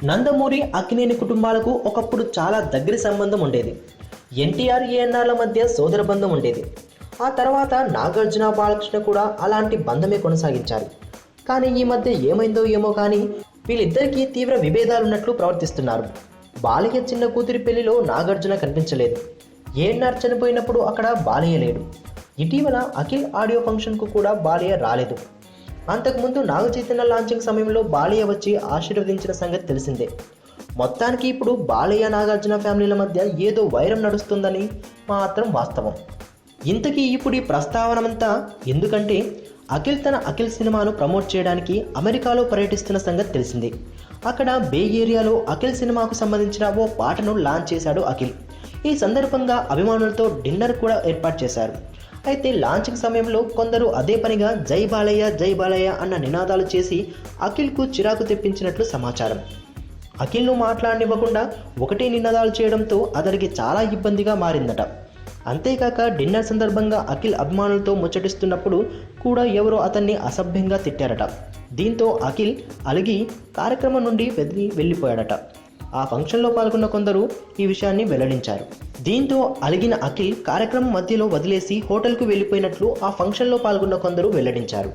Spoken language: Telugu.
నందమూరి అక్కినేని కుటుంబాలకు ఒకప్పుడు చాలా దగ్గరి సంబంధం ఉండేది. ఎన్టీఆర్ ఏఎన్ఆర్ల మధ్య సోదర బంధం ఉండేది. ఆ తర్వాత నాగార్జున బాలకృష్ణ కూడా అలాంటి బంధమే కొనసాగించారు. కానీ ఈ మధ్య ఏమైందో ఏమో కానీ వీళ్ళిద్దరికీ తీవ్ర విభేదాలున్నట్లు ప్రవర్తిస్తున్నారు. బాలయ్య చిన్న కూతురి పెళ్లిలో నాగార్జున కనిపించలేదు. ఏఎన్ఆర్ చనిపోయినప్పుడు అక్కడ బాలయ్య లేడు. ఇటీవల అఖిల్ ఆడియో ఫంక్షన్కు కూడా బాలయ్య రాలేదు. అంతకుముందు నాగ చైతన్య లాంచింగ్ సమయంలో బాలయ్య వచ్చి ఆశీర్వదించిన సంగతి తెలిసిందే. మొత్తానికి ఇప్పుడు బాలయ్య నాగార్జున ఫ్యామిలీల మధ్య ఏదో వైరం నడుస్తుందని మాత్రం వాస్తవం. ఇంతకీ ఇప్పుడు ఈ ప్రస్తావనమంతా ఎందుకంటే అఖిల్ సినిమాను ప్రమోట్ చేయడానికి అమెరికాలో పర్యటిస్తున్న సంగతి తెలిసింది. అక్కడ బే ఏరియాలో అఖిల్ సినిమాకు సంబంధించిన ఓ పాటను లాంచ్ చేశాడు అఖిల్. ఈ సందర్భంగా అభిమానులతో డిన్నర్ కూడా ఏర్పాటు చేశారు. అయితే లాంచింగ్ సమయంలో కొందరు అదే పనిగా జై బాలయ్య అన్న నినాదాలు చేసి అఖిల్కు చిరాకు తెప్పించినట్లు సమాచారం. అఖిల్ను మాట్లాడనివ్వకుండా ఒకటే నినాదాలు చేయడంతో అతనికి చాలా ఇబ్బందిగా మారిందట. అంతేకాక డిన్నర్ సందర్భంగా అఖిల్ అభిమానులతో ముచ్చటిస్తున్నప్పుడు కూడా ఎవరో అతన్ని అసభ్యంగా తిట్టారట. దీంతో అఖిల్ అలిగి కార్యక్రమం నుండి వెళ్ళిపోయాడట. ఆ ఫంక్షన్లో పాల్గొన్న కొందరు ఈ విషయాన్ని వెల్లడించారు. దీంతో అలిగిన అఖిల్ కార్యక్రమం మధ్యలో వదిలేసి హోటల్కు వెళ్ళిపోయినట్లు ఆ ఫంక్షన్లో పాల్గొన్న కొందరు వెల్లడించారు.